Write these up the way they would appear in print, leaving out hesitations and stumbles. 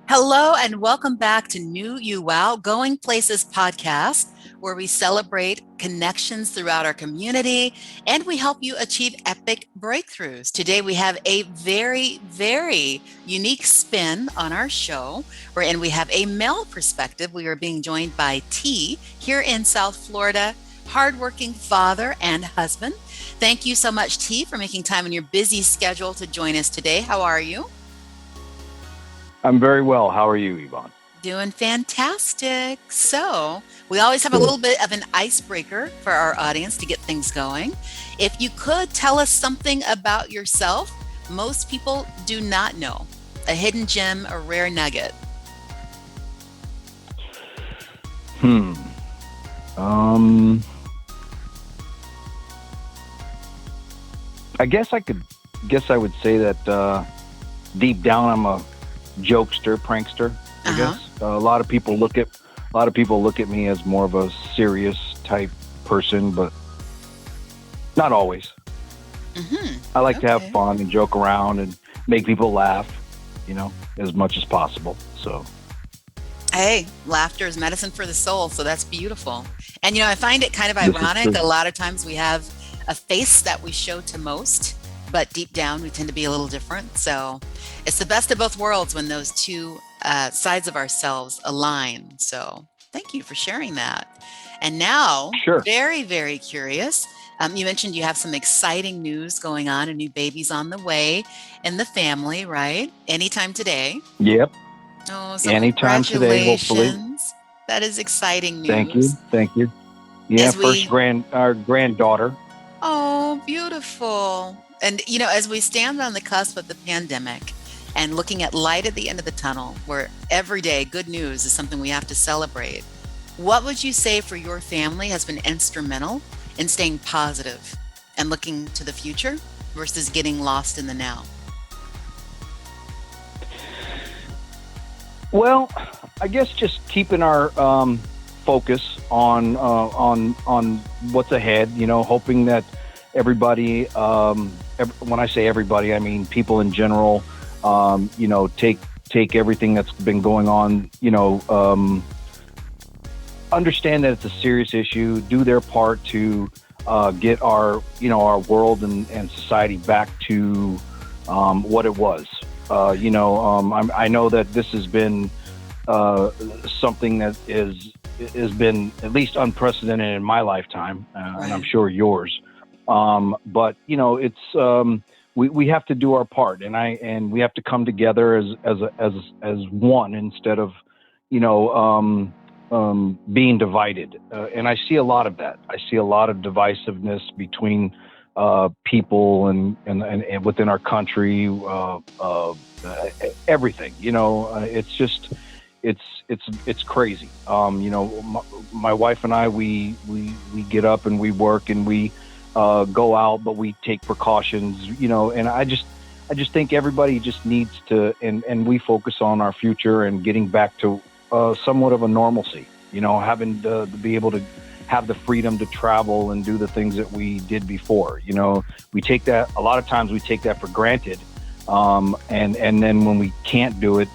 Hello, and welcome back to New You Wow Going Places podcast, where we celebrate connections throughout our community and we help you achieve epic breakthroughs. Today, we have a very unique spin on our show, wherein we have a male perspective. We are being joined by T here in South Florida, hardworking father and husband. Thank you so much, T, for making time in your busy schedule to join us today. How are you? I'm very well. How are you, Yvonne? Doing fantastic. So, we always have a Good. little bit of an icebreaker for our audience to get things going. If you could tell us something about yourself most people do not know, a hidden gem, a rare nugget. Hmm. Um. I guess I could. Guess I would say that deep down, I'm a jokester, prankster. Uh I huh. guess a lot of people look at me as more of a serious type person, but not always. I like to have Okay. fun and joke around and make people laugh. As much as possible. So Hey, laughter is medicine for the soul. So that's beautiful. And, I find it kind of this is ironic. true. A lot of times we have a face that we show to most, but deep down we tend to be a little different. So it's the best of both worlds when those two sides of ourselves align. So thank you for sharing that. And now, Sure. very curious. You mentioned you have some exciting news going on, a new baby's on the way in the family, right? Anytime today. Yep. Oh, so Anytime today, hopefully. congratulations. That is exciting Thank news. you. Thank you. Yeah, As first we, grand our granddaughter. oh, beautiful. And, as we stand on the cusp of the pandemic and looking at light at the end of the tunnel, where every day good news is something we have to celebrate, what would you say for your family has been instrumental in staying positive and looking to the future versus getting lost in the now? Well, I guess just keeping our focus on what's ahead. Hoping that everybody, when I say everybody, I mean people in general. Take everything that's been going on. Understand that it's a serious issue. Do their part to get our world and society back to what it was. I know that this has been uh, something that has been at least unprecedented in my lifetime, and I'm Right. sure yours. But we have to do our part, and we have to come together as one instead of you know being divided. And I see a lot of that. I see a lot of divisiveness between people and within our country, everything. It's just it's crazy. My wife and I we get up and we work and we go out, but we take precautions. And I just think everybody just needs to and we focus on our future and getting back to somewhat of a normalcy. Having to be able to have the freedom to travel and do the things that we did before. We take that a lot of times we take that for granted, and then when we can't do it,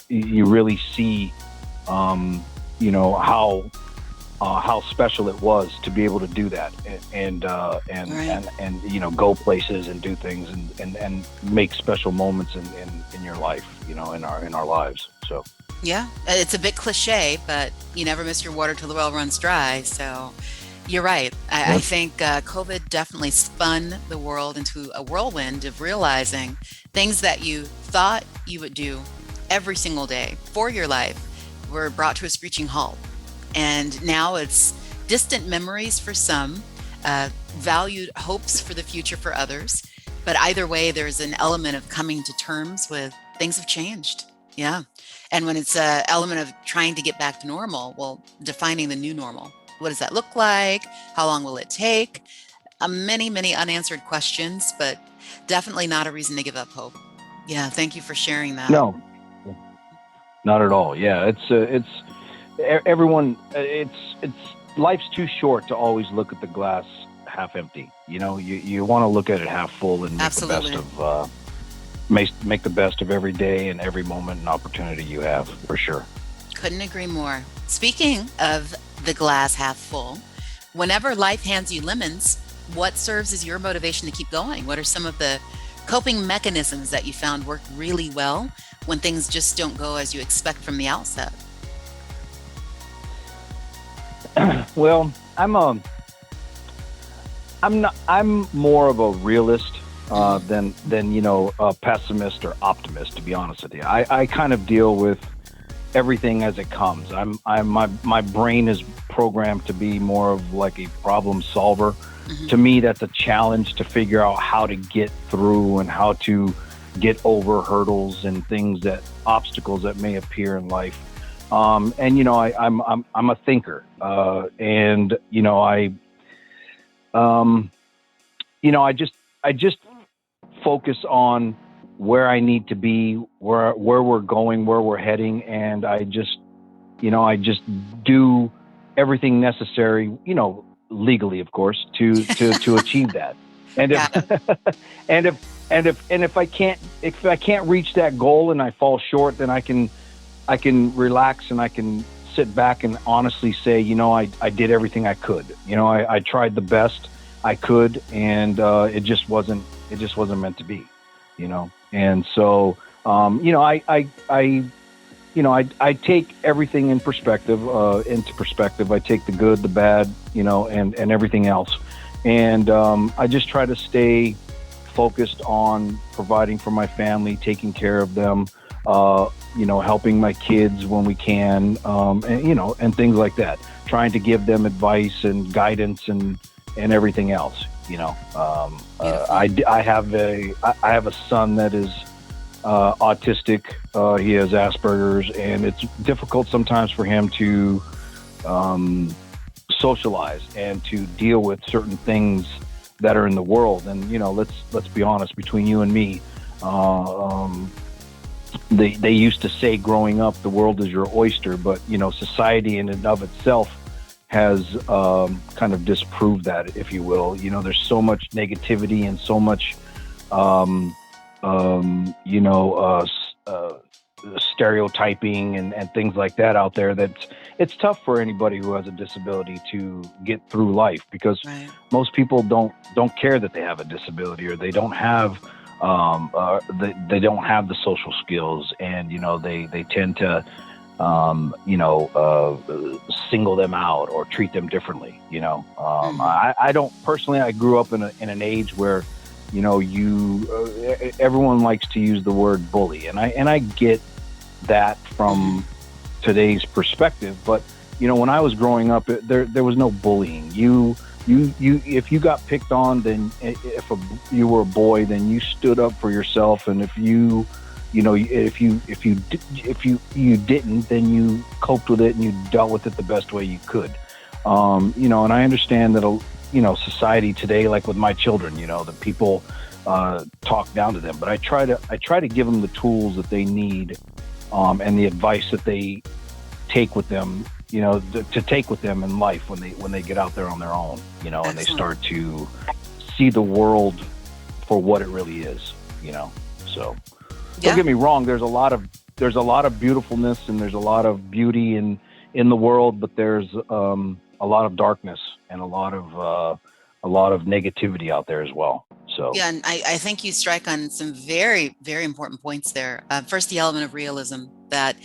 you really see, how special it was to be able to do that Right. and go places and do things and make special moments in your life, in our lives. So Yeah, it's a bit cliche, but you never miss your water till the well runs dry. So you're right. I yep. think COVID definitely spun the world into a whirlwind of realizing things that you thought you would do every single day for your life were brought to a screeching halt. And now it's distant memories for some, valued hopes for the future for others. But either way, there's an element of coming to terms with things have changed. Yeah. And when it's an element of trying to get back to normal, well, defining the new normal. What does that look like? How long will it take? Many unanswered questions, but definitely not a reason to give up hope. Yeah. Thank you for sharing that. No, not at all. Yeah, everyone. It's life's too short to always look at the glass half empty. You want to look at it half full and make the best of every day and every moment and opportunity you have, for sure. Couldn't agree more. Speaking of the glass half full, whenever life hands you lemons, what serves as your motivation to keep going? What are some of the coping mechanisms that you found work really well when things just don't go as you expect from the outset? Well, I'm more of a realist than a pessimist or optimist. To be honest with you, I kind of deal with everything as it comes. My brain is programmed to be more of like a problem solver. To Hmm. me, that's a challenge to figure out how to get through and how to get over hurdles and things that obstacles that may appear in life. And I'm a thinker, and um, I just focus on where I need to be, where we're going, where we're heading, and I just do everything necessary, legally, of course, to achieve that. And if Got it. and if if I can't reach that goal and I fall short, then I can relax and I can sit back and honestly say, I did everything I could. I tried the best I could, and it just wasn't meant to be. And so I take everything into perspective. I take the good, the bad, and everything else, and I just try to stay focused on providing for my family, taking care of them, helping my kids when we can, and things like that. Trying to give them advice and guidance and everything else. Beautiful. I have a son that is autistic. He has Asperger's, and it's difficult sometimes for him to um, socialize and to deal with certain things that are in the world. And let's be honest, between you and me, uh, um, they used to say growing up, the world is your oyster, but society in and of itself has kind of disproved that, if you will. There's so much negativity and so much um, stereotyping and things like that out there, that it's tough for anybody who has a disability to get through life, because Right. most people don't care that they have a disability, or they don't have they don't have the social skills, and they tend to single them out or treat them differently. Hmm. I don't personally. I grew up in an age where everyone likes to use the word bully, and I get that Hmm. from today's perspective. But when I was growing up, there was no bullying. If you got picked on, then you were a boy, then you stood up for yourself. And if you didn't, then you coped with it and you dealt with it the best way you could. And I understand that society today, like with my children, that people talk down to them, but I try to give them the tools that they need, and the advice that they take with them, to take with them in life when they get out there on their own, and they Excellent. start to see the world for what it really is. So don't Yeah. get me wrong. There's a lot of beautifulness, and there's a lot of beauty in the world, but there's a lot of darkness and a lot of negativity out there as well. So Yeah, and I think you strike on some very, very important points there. First, the element of realism, that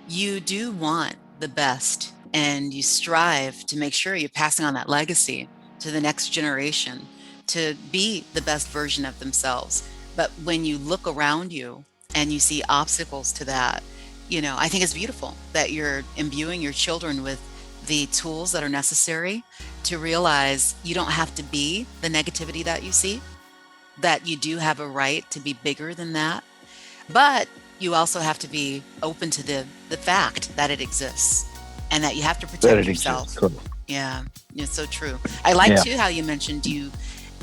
you do want the best and you strive to make sure you're passing on that legacy to the next generation to be the best version of themselves. But when you look around you and you see obstacles to that, I think it's beautiful that you're imbuing your children with the tools that are necessary to realize you don't have to be the negativity that you see, that you do have a right to be bigger than that, but you also have to be open to the fact that it exists and that you have to that protect it exists. yourself. Correct. Yeah, it's so true. I like Yeah. too how you mentioned you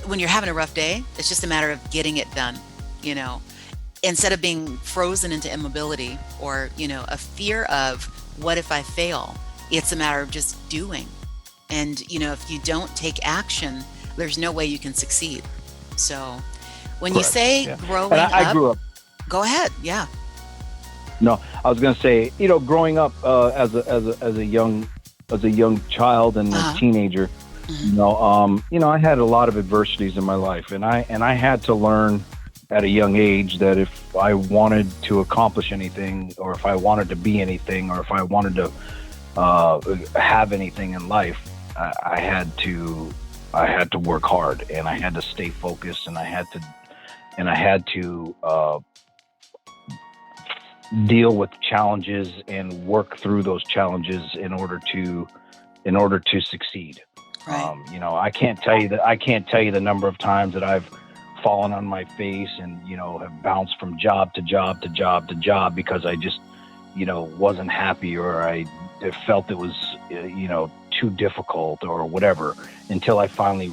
when you're having a rough day, it's just a matter of getting it done, you know, instead of being frozen into immobility or, a fear of what if I fail? It's a matter of just doing. And, if you don't take action, there's no way you can succeed. So when you Correct. say Yeah. And growing I up, grew up. Go ahead. Yeah. No, I was going to say, growing up as a young child and a Uh-huh. teenager, Hmm. I had a lot of adversities in my life, and I had to learn at a young age that if I wanted to accomplish anything, or if I wanted to be anything, or if I wanted to have anything in life, I had to work hard, and I had to stay focused, and I had to deal with challenges and work through those challenges in order to succeed. Right. I can't tell you the number of times that I've fallen on my face and have bounced from job to job to job to job because I just wasn't happy, or I felt it was too difficult or whatever, until I finally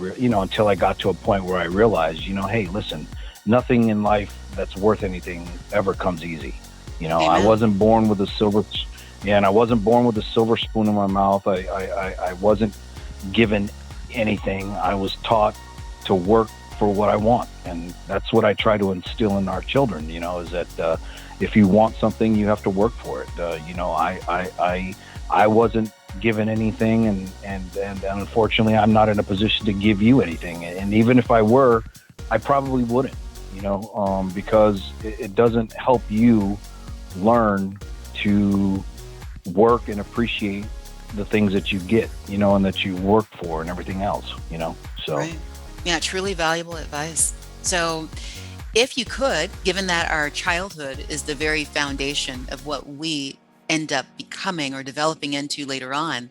until I got to a point where I realized, hey, listen, nothing in life that's worth anything ever comes easy. I Amen. wasn't born with a silver Yeah, and I wasn't born with a silver spoon in my mouth. I wasn't given anything. I was taught to work for what I want, and that's what I try to instill in our children. Is that if you want something, you have to work for it. I wasn't given anything, and unfortunately, I'm not in a position to give you anything. And even if I were, I probably wouldn't. Because it doesn't help you learn to work and appreciate the things that you get, and that you work for and everything else. So, Right. Yeah, truly valuable advice. So, if you could, given that our childhood is the very foundation of what we end up becoming or developing into later on,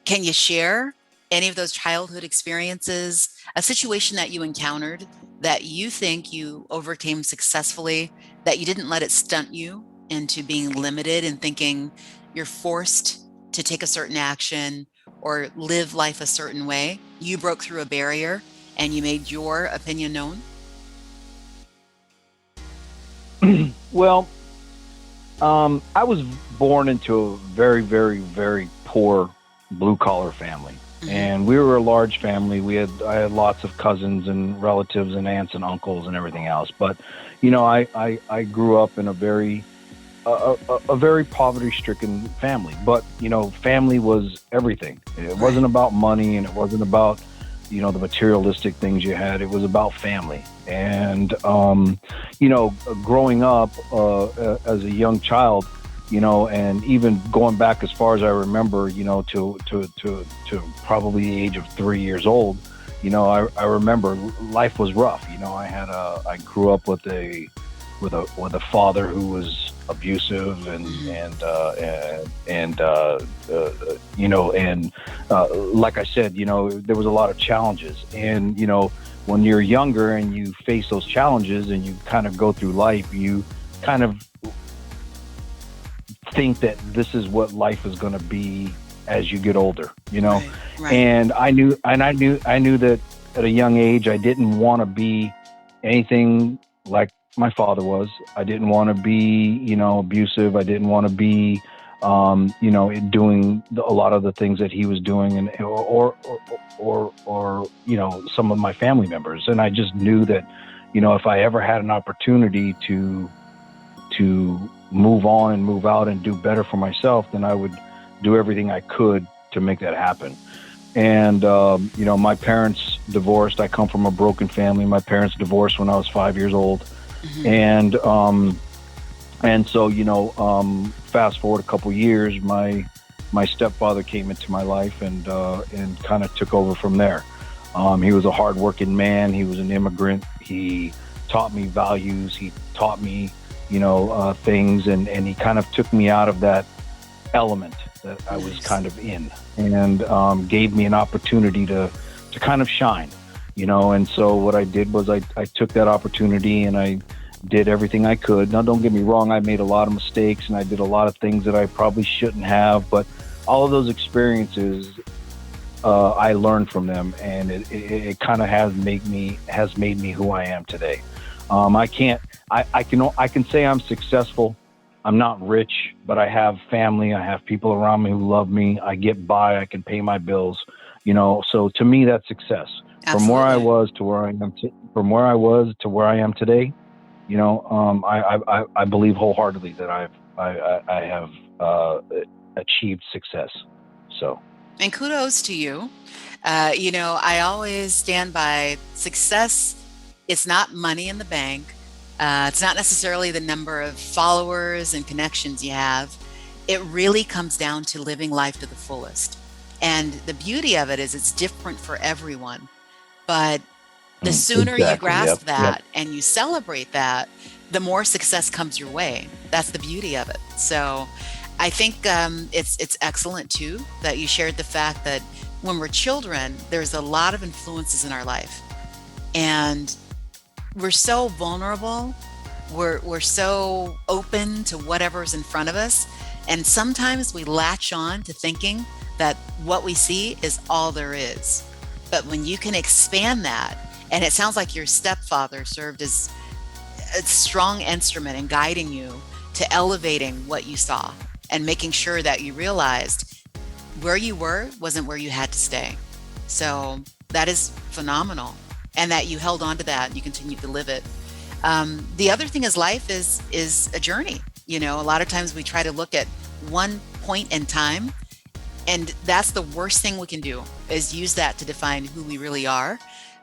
can you share any of those childhood experiences, a situation that you encountered that you think you overcame successfully, that you didn't let it stunt you into being limited and thinking you're forced to take a certain action or live life a certain way? You broke through a barrier and you made your opinion known? well, I was born into a very, very, very poor blue collar family, Hmm. and we were a large family. I had lots of cousins and relatives and aunts and uncles and everything else. But I grew up in a very poverty stricken family. But family was everything. It Right. wasn't about money, and it wasn't about the materialistic things you had. It was about family. And growing up as a young child, and even going back as far as I remember, to probably the age of 3 years old, I remember life was rough. I grew up with a father who was abusive, Hmm. and like I said, there was a lot of challenges. And when you're younger and you face those challenges and you kind of go through life, you kind of think that this is what life is going to be as you get older. Right. Right. And I knew that at a young age I didn't want to be anything like my father was. I didn't want to be abusive. I didn't want to be doing a lot of the things that he was doing, and or some of my family members. And I just knew that if I ever had an opportunity to move on and move out and do better for myself, then I would do everything I could to make that happen. And my parents divorced. I come from a broken family. My parents divorced when I was 5 years old, Hmm. and so fast forward a couple years, my stepfather came into my life, and kind of took over from there. He was a hardworking man. He was an immigrant. He taught me values. He taught me things, and he kind of took me out of that element that I was Nice. kind of in, and gave me an opportunity to kind of shine. And so what I did was I took that opportunity and I did everything I could. Now, don't get me wrong, I made a lot of mistakes and I did a lot of things that I probably shouldn't have, but all of those experiences, I learned from them, and it kind of has made me who I am today. I can't I can say I'm successful. I'm not rich, but I have family. I have people around me who love me. I get by. I can pay my bills. So to me, that's success. From where I Absolutely. was to where I am, from where I was to where I am today, I believe wholeheartedly that I have achieved success. So. And kudos to you. I always stand by success. It's not money in the bank. It's not necessarily the number of followers and connections you have. It really comes down to living life to the fullest. And the beauty of it is it's different for everyone. But the sooner you Exactly. grasp Yep. Yep. that and you celebrate that, the more success comes your way. That's the beauty of it. So I think it's excellent too that you shared the fact that when we're children, there's a lot of influences in our life, and we're so vulnerable. We're so open to whatever's in front of us, and sometimes we latch on to thinking that what we see is all there is. But when you can expand that, and it sounds like your stepfather served as a strong instrument in guiding you to elevating what you saw and making sure that you realized where you were wasn't where you had to stay. So that is phenomenal. And that you held on to that and you continued to live it. The other thing is life is a journey. A lot of times we try to look at one point in time, and that's the worst thing we can do is use that to define who we really are,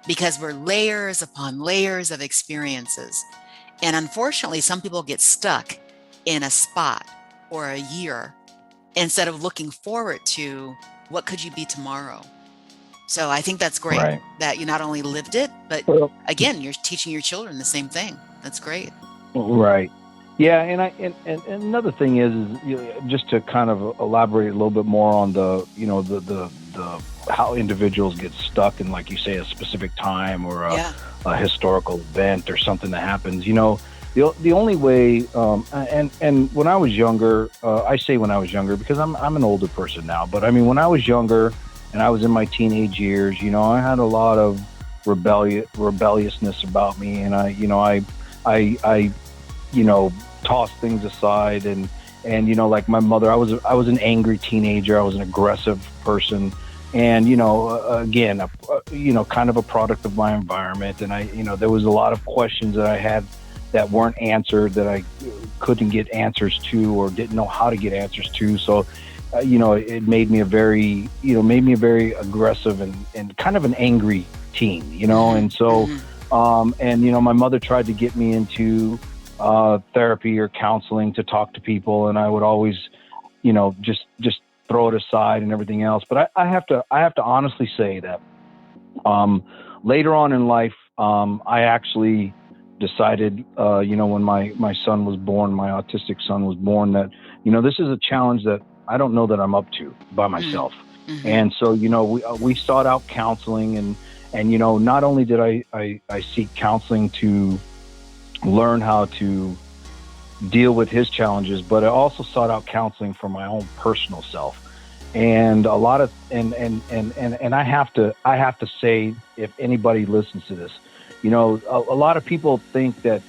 because we're layers upon layers of experiences. And unfortunately, some people get stuck in a spot or a year instead of looking forward to what could you be tomorrow. So I think that's great Right. that you not only lived it, but Well, again, you're teaching your children the same thing. That's great. right. Yeah, and another thing just to kind of elaborate a little bit more on the how individuals get stuck in, like you say, a specific time or Yeah. a historical event or something that happens. The only way, and when I was younger, I say when I was younger because I'm an older person now, but I mean when I was younger and I was in my teenage years, I had a lot of rebelliousness about me, and I tossed things aside, and like my mother, I was an angry teenager. I was an aggressive person, and again, kind of a product of my environment. And there was a lot of questions that I had that weren't answered, that I couldn't get answers to or didn't know how to get answers to. So it made me a very aggressive and kind of an angry teen, and so my mother tried to get me into therapy or counseling to talk to people, and I would always just throw it aside and everything else. But I have to honestly say that later on in life, I actually decided, when my son was born, my autistic son was born, that this is a challenge that I don't know that I'm up to by myself. Mm-hmm. And so we sought out counseling, and not only did I seek counseling to learn how to deal with his challenges, but I also sought out counseling for my own personal self. And a lot of and I have to say, if anybody listens to this, a lot of people think that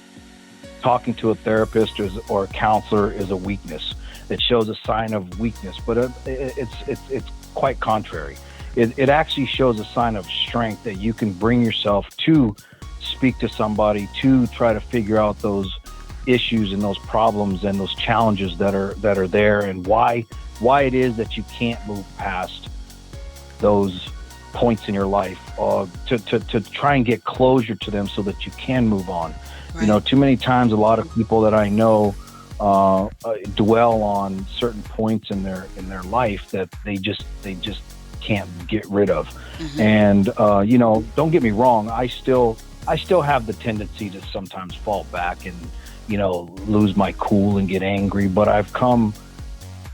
talking to a therapist or a counselor is a weakness. It shows a sign of weakness, but it's quite contrary. It actually shows a sign of strength, that you can bring yourself to speak to somebody to try to figure out those issues and those problems and those challenges that are there, and why it is that you can't move past those points in your life, to try and get closure to them so that you can move on. Right. Too many times, a lot of people that I know dwell on certain points in their life that they just can't get rid of. Mm-hmm. And don't get me wrong, I still have the tendency to sometimes fall back and lose my cool and get angry, but I've come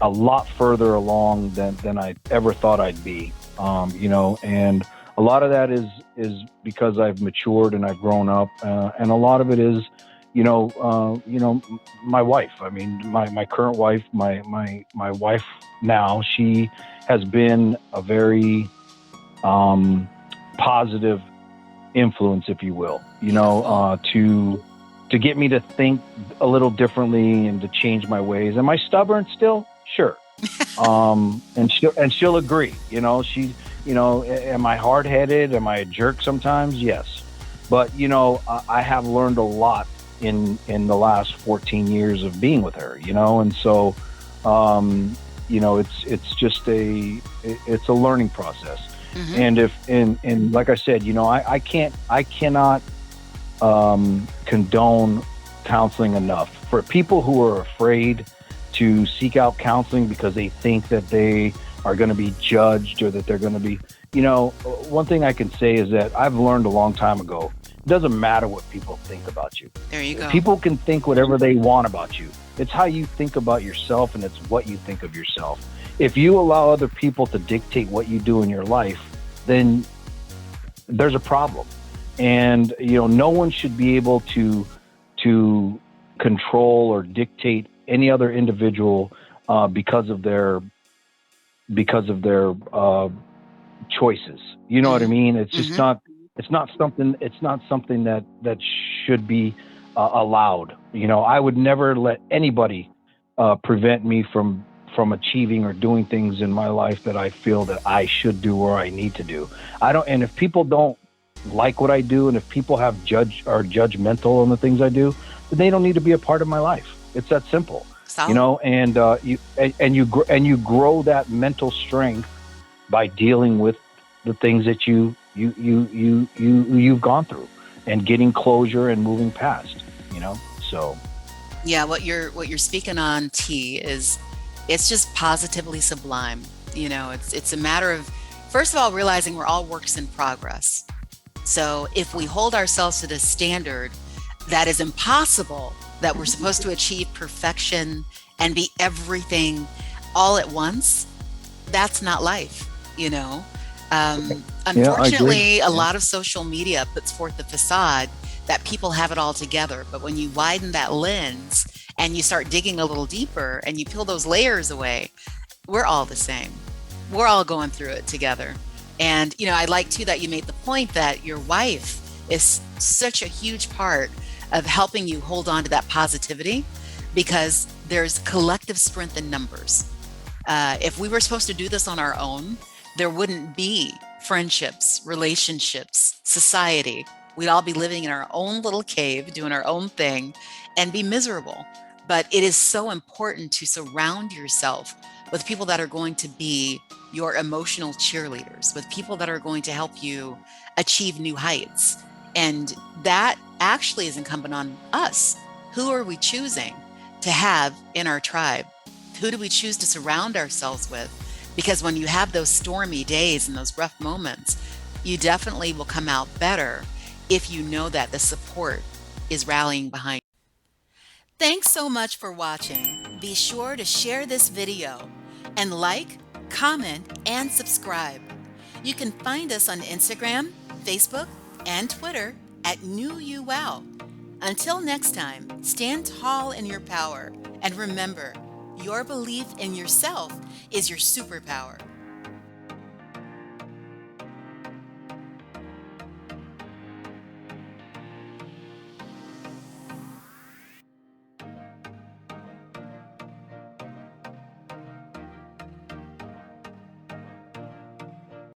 a lot further along than I ever thought I'd be. And a lot of that is because I've matured and I've grown up, and a lot of it is my wife. I mean, my current wife, my wife now, she has been a very positive influence, if you will, to get me to think a little differently and to change my ways. Am I stubborn still? Sure. And she'll agree. Am I hard-headed? Am I a jerk sometimes? Yes. But I have learned a lot in the last 14 years of being with her, and so it's just it's a learning process. Hmm. And if and like I said, I cannot condone counseling enough for people who are afraid to seek out counseling because they think that they are going to be judged or that they're going to be, one thing I can say is that I've learned a long time ago. It doesn't matter what people think about you. There you go. People can think whatever they want about you. It's how you think about yourself, and it's what you think of yourself. If you allow other people to dictate what you do in your life, then there's a problem. And no one should be able to control or dictate any other individual because of their choices. You know what I Hmm. mean? It's just Hmm. not. It's not something that should be allowed. I would never let anybody prevent me from achieving or doing things in my life that I feel that I should do or I need to do. I don't. And if people don't like what I do, and if people have judgmental on the things I do, then they don't need to be a part of my life. It's that simple. Solid. And you grow that mental strength by dealing with the things that you've gone through and getting closure and moving past. So Yeah, what you're speaking on, T, is it's just positively sublime. It's a matter of, first of all, realizing we're all works in progress. So if we hold ourselves to this standard that is impossible, that we're supposed to achieve perfection and be everything all at once, that's not life, you know. yeah, I agree. Unfortunately, a Yeah. lot of social media puts forth the facade that people have it all together. But when you widen that lens and you start digging a little deeper and you peel those layers away, we're all the same. We're all going through it together. And, I like too that you made the point that your wife is such a huge part of helping you hold on to that positivity because there's collective strength in numbers. If we were supposed to do this on our own, there wouldn't be friendships, relationships, society. We'd all be living in our own little cave, doing our own thing, and be miserable. But it is so important to surround yourself with people that are going to be your emotional cheerleaders, with people that are going to help you achieve new heights. And that actually is incumbent on us. Who are we choosing to have in our tribe? Who do we choose to surround ourselves with? Because when you have those stormy days and those rough moments, you definitely will come out better if you know that the support is rallying behind. Thanks so much for watching. Be sure to share this video and like, comment, and subscribe. You can find us on Instagram, Facebook, and Twitter at New You Wow. Until next time, stand tall in your power and remember, your belief in yourself is your superpower.